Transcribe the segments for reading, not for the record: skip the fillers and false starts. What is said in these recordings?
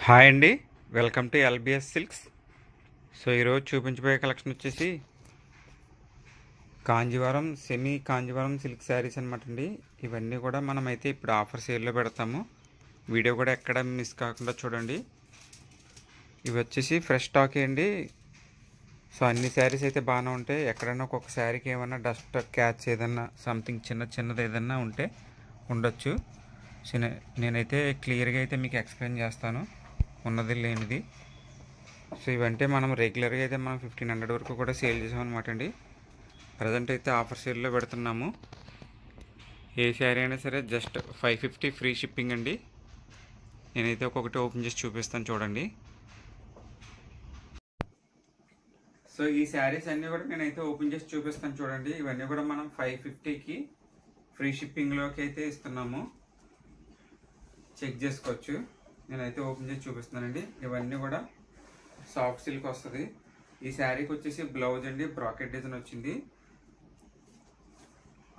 Hi అండి, welcome to lbs silks. So ఈరోజు చూపించబోయే కలెక్షన్ వచ్చేసి కాంజీవరం సెమీ కాంజీవరం సిల్క్ శారీస్ అనమాట అండి. ఇవన్నీ కూడా మనమైతే ఇప్పుడు ఆఫర్ సేల్లో పెడతాము. వీడియో కూడా ఎక్కడ మిస్ కాకుండా చూడండి. ఇవి వచ్చేసి ఫ్రెష్ స్టాకే అండి. సో అన్ని శారీస్ అయితే బాగానే ఉంటాయి. ఎక్కడైనా ఒక్కొక్క శారీకి ఏమైనా డస్ట్ క్యాచ్ ఏదన్నా సంథింగ్ చిన్నది ఏదన్నా ఉంటే ఉండొచ్చు. సో నేనైతే క్లియర్గా అయితే మీకు ఎక్స్ప్లెయిన్ చేస్తాను, ఉన్నది లేనిది. సో ఇవంటే మనం రెగ్యులర్గా అయితే మనం 1500 వరకు కూడా సేల్ చేసామన్నమాట అండి. ప్రజెంట్ అయితే ఆఫర్ సేల్లో పెడుతున్నాము. ఏ శారీ అయినా సరే జస్ట్ 550 ఫ్రీ షిప్పింగ్ అండి. నేనైతే ఒక్కొక్కటి ఓపెన్ చేసి చూపిస్తాను చూడండి. సో ఈ శారీస్ అన్నీ కూడా నేనైతే ఓపెన్ చేసి చూపిస్తాను చూడండి. ఇవన్నీ కూడా మనం 550కి ఫ్రీ షిప్పింగ్లోకి అయితే ఇస్తున్నాము. చెక్ చేసుకోవచ్చు. నేనైతే ఓపెన్ చేసి చూపిస్తున్నానండి. ఇవన్నీ కూడా సాఫ్ట్ సిల్క్ వస్తుంది. ఈ శారీకి వచ్చేసి బ్లౌజ్ అండి బ్రాకెట్ డిజైన్ వచ్చింది.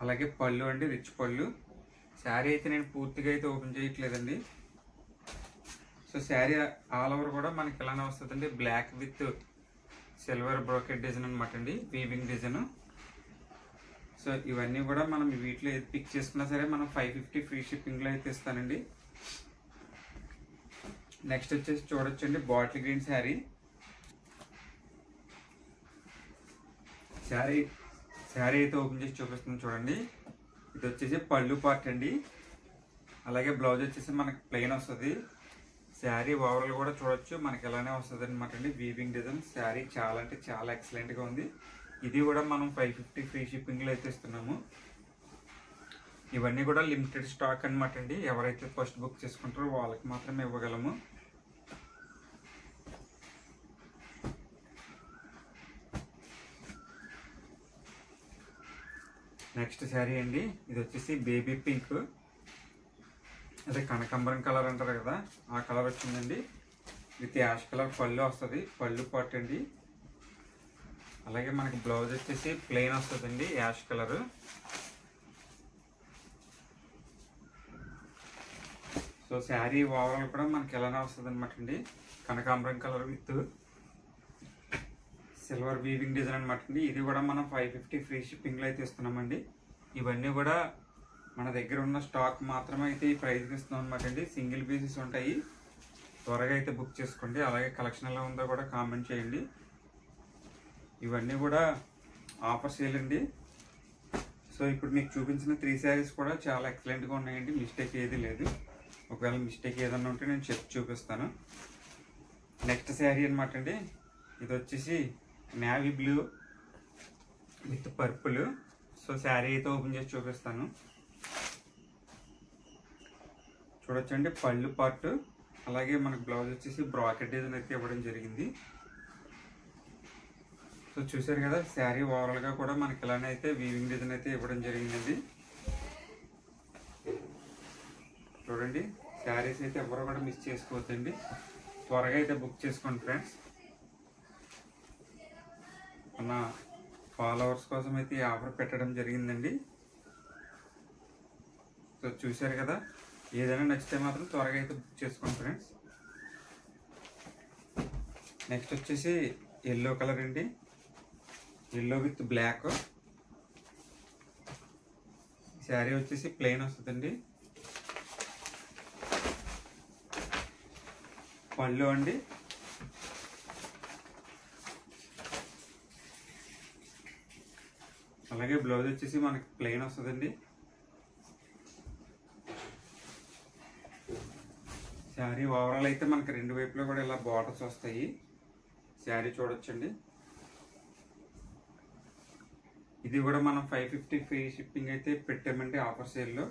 అలాగే పళ్ళు అండి రిచ్ పళ్ళు. శారీ అయితే నేను పూర్తిగా అయితే ఓపెన్ చేయట్లేదండి. సో శారీ ఆల్ ఓవర్ కూడా మనకి ఇలానే వస్తుందండి. Black with silver bracket design అనమాట అండి, వీవింగ్ డిజైన్. సో ఇవన్నీ కూడా మనం వీటిలో ఏది పిక్ చేసుకున్నా సరే మనం 550 ఫ్రీ షిప్పింగ్లో అయితే ఇస్తానండి. నెక్స్ట్ వచ్చేసి చూడొచ్చండి బాటిల్ గ్రీన్ శారీ. శారీ అయితే ఓపెన్ చేసి చూపిస్తుంది చూడండి. ఇది వచ్చేసి పళ్ళు పార్ట్ అండి. అలాగే బ్లౌజ్ వచ్చేసి మనకి ప్లెయిన్ వస్తుంది. శారీ ఓవరాల్ కూడా చూడొచ్చు మనకి ఎలానే వస్తుంది అనమాట అండి, వీవింగ్ డిజైన్. శారీ చాలా అంటే చాలా ఎక్సలెంట్గా ఉంది. ఇది కూడా మనం 550 ఫ్రీ షిప్పింగ్లో అయితే ఇస్తున్నాము. ఇవన్నీ కూడా లిమిటెడ్ స్టాక్ అనమాట అండి. ఎవరైతే ఫస్ట్ బుక్ చేసుకుంటారో వాళ్ళకి మాత్రమే ఇవ్వగలము. నెక్స్ట్ శారీ అండి. ఇది వచ్చేసి బేబీ పింక్, అదే కనకాంబరం కలర్ అంటారు కదా, ఆ కలర్ వచ్చిందండి. విత్ యాష్ కలర్ పళ్ళు వస్తుంది, పళ్ళు పార్ట్ అండి. అలాగే మనకి బ్లౌజ్ వచ్చేసి ప్లెయిన్ వస్తుందండి, ash colour. So sari overall కూడా మనకి ఎలానే వస్తుంది అనమాట అండి. కనకాంబరం colour with silver weaving design అనమాట అండి. ఇది కూడా మనం 550 ఫ్రీ షిప్పింగ్లో అయితే ఇస్తున్నామండి. ఇవన్నీ కూడా మన దగ్గర ఉన్న స్టాక్ మాత్రమే అయితే ఈ ప్రైస్కి ఇస్తున్నాం అనమాట అండి. సింగిల్ పీసెస్ ఉంటాయి. త్వరగా అయితే బుక్ చేసుకోండి. అలాగే కలెక్షన్ ఎలా ఉందో కూడా కామెంట్ చేయండి. ఇవన్నీ కూడా ఆఫర్ సేల్ అండి. సో ఇప్పుడు మీకు చూపించిన 3 శారీస్ కూడా చాలా ఎక్సలెంట్గా ఉన్నాయండి. మిస్టేక్ ఏది లేదు. ఒకవేళ మిస్టేక్ ఏదన్నా ఉంటే నేను చెప్పి చూపిస్తాను. నెక్స్ట్ శారీ అనమాట అండి. ఇది వచ్చేసి navy blue with purple. So sari అయితే ఓపెన్ చేసి చూపిస్తాను చూడొచ్చండి. పళ్ళు పార్ట్, అలాగే మనకు బ్లౌజ్ వచ్చేసి బ్రాకెట్ డిజైన్ అయితే ఇవ్వడం జరిగింది. సో చూసారు కదా, శారీ ఓవరాల్గా కూడా మనకి ఇలానే అయితే వీవింగ్ డిజైన్ అయితే ఇవ్వడం జరిగిందండి. చూడండి, శారీస్ అయితే ఎవరు కూడా మిస్ చేసుకోవద్దండి. త్వరగా అయితే బుక్ చేసుకోండి ఫ్రెండ్స్. మన ఫాలోవర్స్ కోసం అయితే ఈ ఆఫర్ పెట్టడం జరిగిందండి. సో చూసారు కదా, ఏదైనా నచ్చితే మాత్రం త్వరగా అయితే బుక్ చేసుకోండి ఫ్రెండ్స్. నెక్స్ట్ వచ్చేసి ఎల్లో కలర్ అండి, ఎల్లో విత్ బ్లాక్. శారీ వచ్చేసి ప్లెయిన్ వస్తుందండి. పళ్ళు అండి, అలాగే బ్లౌజ్ వచ్చేసి మనకి ప్లెయిన్ వస్తుందండి. శారీ ఓవరాల్ అయితే మనకి రెండు వైపులో కూడా ఇలా బార్డర్స్ వస్తాయి. శారీ చూడొచ్చండి. ఇది కూడా మనం 550 ఫ్రీ షిప్పింగ్ అయితే పెట్టామండి ఆఫర్ సేల్లో.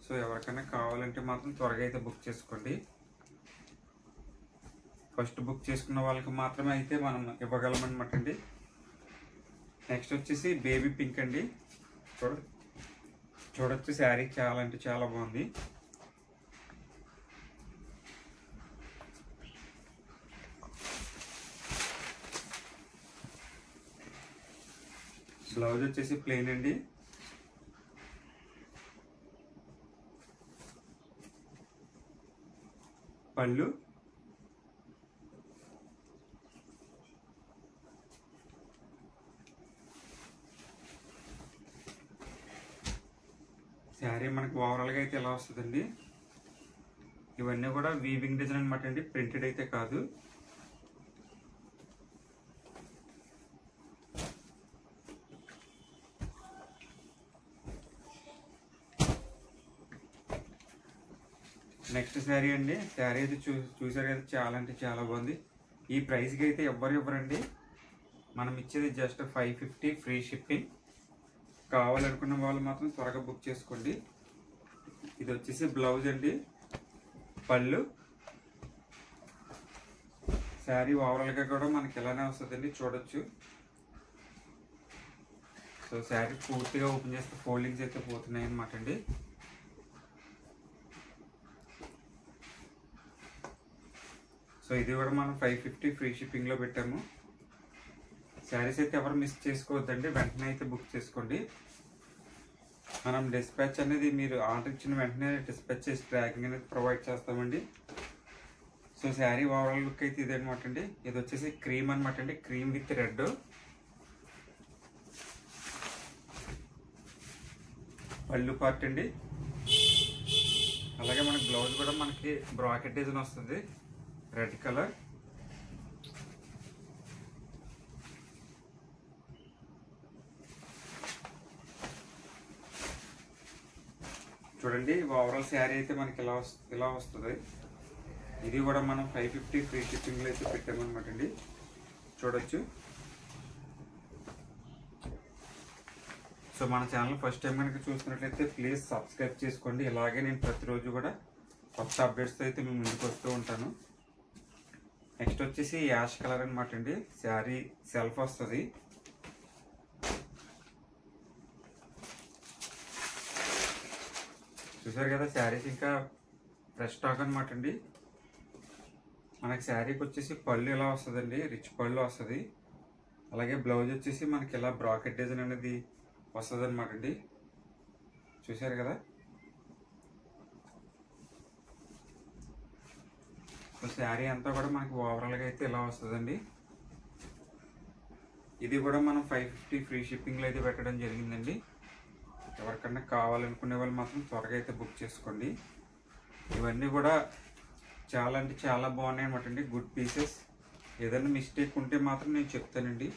సో ఎవరికైనా కావాలంటే మాత్రం త్వరగా అయితే బుక్ చేసుకోండి. ఫస్ట్ బుక్ చేసుకున్న వాళ్ళకి మాత్రమే అయితే మనం ఇవ్వగలమన్నమాట అండి. నెక్స్ట్ వచ్చేసి బేబీ పింక్ అండి. చూడొచ్చు, శారీ చాలా అంటే చాలా బాగుంది. బ్లౌజ్ వచ్చేసి ప్లెయిన్ అండి. పళ్ళు శారీ మనకి ఓవరాల్గా అయితే ఎలా వస్తుందండి. ఇవన్నీ కూడా వీవింగ్ డిజైన్ అనమాట అండి, ప్రింటెడ్ అయితే కాదు. నెక్స్ట్ శారీ అండి. శారీ అయితే చూసారు కదా, చాలా అంటే చాలా బాగుంది. ఈ ప్రైస్కి అయితే ఎవ్వరు ఇవ్వరండి. మనం ఇచ్చేది జస్ట్ 550 ఫ్రీ షిప్పింగ్. కావాలనుకున్న వాళ్ళు మాత్రం త్వరగా బుక్ చేసుకోండి. ఇది వచ్చేసి బ్లౌజ్ అండి, పళ్ళు. శారీ ఓవరాల్గా కూడా మనకి ఇలానే వస్తుందండి, చూడొచ్చు. సో శారీ పూర్తిగా ఓపెన్ చేస్తే ఫోల్డింగ్స్ అయితే పోతున్నాయి అన్నమాట అండి. సో ఇది కూడా మనం 550 ఫ్రీ షిప్పింగ్లో పెట్టాము. శారీస్ అయితే ఎవరు మిస్ చేసుకోవద్దండి, వెంటనే అయితే బుక్ చేసుకోండి. మనం డిస్పాచ్ అనేది మీరు ఆర్డర్ ఇచ్చిన వెంటనే డిస్పాచ్ చేసి ట్రాకింగ్ అనేది ప్రొవైడ్ చేస్తామండి. సో శారీ ఓవరాల్ లుక్ అయితే ఇదే అనమాట అండి. ఇది వచ్చేసి క్రీమ్ అనమాట అండి, క్రీమ్ విత్ రెడ్. పళ్ళు పార్ట్ అండి. అలాగే మనకి బ్లౌజ్ కూడా మనకి బ్రాకెట్ డిజైన్ వస్తుంది, రెడ్ కలర్. చూడండి ఓవరాల్ శారీ అయితే మనకి ఇలా వస్తుంది. ఇది కూడా మనం 550 ఫ్రీ షిప్పింగ్లో అయితే పెట్టామన్నమాట అండి, చూడొచ్చు. సో మన ఛానల్ ఫస్ట్ టైం కనుక చూస్తున్నట్లయితే ప్లీజ్ సబ్స్క్రైబ్ చేసుకోండి. ఇలాగే నేను ప్రతిరోజు కూడా కొత్త అప్డేట్స్తో అయితే మేము ముందుకు వస్తూ ఉంటాను. నెక్స్ట్ వచ్చేసి యాష్ కలర్ అనమాట అండి. శారీ సెల్ఫ్ వస్తుంది. చూసారు కదా, శారీస్ ఇంకా ఫ్రెష్ స్టాక్ అనమాట అండి. మనకి శారీకి వచ్చేసి పళ్ళు ఇలా వస్తుందండి, రిచ్ పళ్ళు వస్తుంది. అలాగే బ్లౌజ్ వచ్చేసి మనకి ఇలా బ్రాకెట్ డిజైన్ అనేది వస్తుంది అనమాట అండి. చూసారు కదా. సో శారీ అంతా కూడా మనకి ఓవరాల్గా అయితే ఇలా వస్తుందండి. ఇది కూడా మనం 550 ఫ్రీ షిప్పింగ్లో అయితే పెట్టడం జరిగిందండి. ఎవరికన్నా కావాలనుకునే వాళ్ళు మాత్రం త్వరగా అయితే బుక్ చేసుకోండి. ఇవన్నీ కూడా చాలా అంటే చాలా బాగున్నాయి అనమాట అండి, గుడ్ పీసెస్. ఏదైనా మిస్టేక్ ఉంటే మాత్రం నేను చెప్తానండి.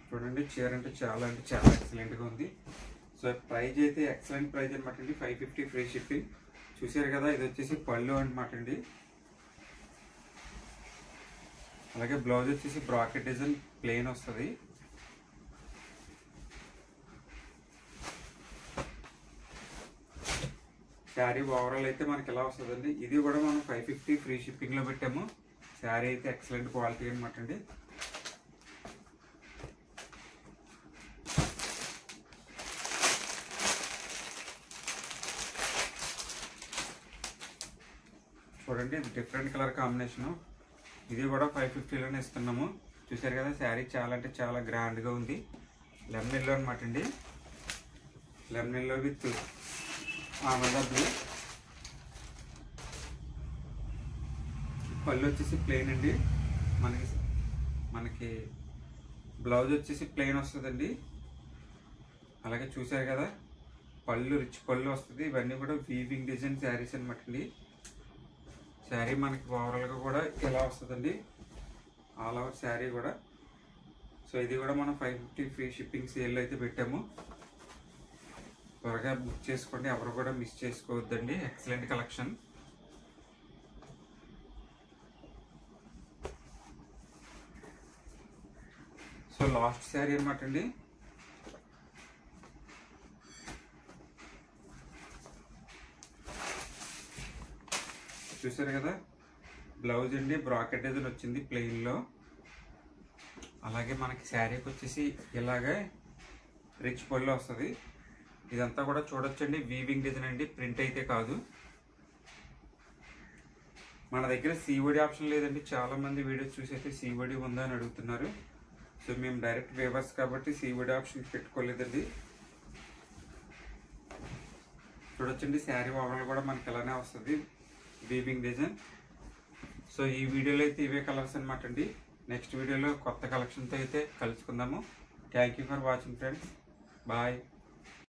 చూడండి చీర అంటే చాలా ఎక్సలెంట్గా ఉంది. సో ప్రైజ్ అయితే ఎక్సలెంట్ ప్రైజ్ అనమాట అండి, 550 ఫ్రీ షిప్పింగ్. చూసారు కదా, ఇది వచ్చేసి పళ్ళు అనమాట అండి. అలాగే బ్లౌజ్ వచ్చేసి బ్రాకెట్ డిజైన్ ప్లెయిన్ వస్తుంది. శారీ ఓవరాల్ అయితే మనకి ఎలా వస్తుందండి. ఇది కూడా మనం 550 ఫ్రీ షిప్పింగ్లో పెట్టాము. శారీ అయితే ఎక్సలెంట్ క్వాలిటీ అనమాట అండి. చూడండి ఇది డిఫరెంట్ కలర్ కాంబినేషను. ఇది కూడా 550లోనే ఇస్తున్నాము. చూసారు కదా, శారీ చాలా అంటే చాలా గ్రాండ్గా ఉంది. లెమన్ ఎల్లో అనమాట అండి, లెమన్ ఎల్లో విత్ బ్లూ. పళ్ళు వచ్చేసి ప్లెయిన్ అండి. మనకి బ్లౌజ్ వచ్చేసి ప్లెయిన్ వస్తుందండి. అలాగే చూసారు కదా, పళ్ళు రిచ్ పళ్ళు వస్తుంది. ఇవన్నీ కూడా వీవింగ్ డిజైన్ శారీస్ అనమాట అండి. శారీ మనకి ఓవరాల్గా కూడా ఇలా వస్తుందండి, ఆల్ ఓవర్ శారీ కూడా. సో ఇది కూడా మనం 550 ఫ్రీ షిప్పింగ్ సేల్లో అయితే పెట్టాము. త్వరగా బుక్ చేసుకోండి, ఎవరు కూడా మిస్ చేసుకోవద్దండి. Excellent collection. So last sari అనమాట అండి. చూసారు కదా, బ్లౌజ్ అండి బ్రాకెట్ డిజైన్ వచ్చింది ప్లెయిన్లో. అలాగే మనకి శారీకి వచ్చేసి ఇలాగే రిచ్ పళ్ళు వస్తుంది. ఇదంతా కూడా చూడొచ్చండి, వీవింగ్ డిజైన్ అండి, ప్రింట్ అయితే కాదు. మన దగ్గర COD ఆప్షన్ లేదండి. చాలామంది వీడియోస్ చూసి అయితే COD ఉందా అని అడుగుతున్నారు. సో మేము డైరెక్ట్ వేవర్స్ కాబట్టి COD ఆప్షన్ పెట్టుకోలేదండి. చూడొచ్చండి, శారీ ఓవరాల్ కూడా మనకి ఇలానే వస్తుంది, వీవింగ్ డిజైన్. సో ఈ వీడియోలో అయితే ఇవే కలర్స్ అనమాట అండి. నెక్స్ట్ వీడియోలో కొత్త కలెక్షన్తో అయితే కలుసుకుందాము. Thank you for watching friends. Bye.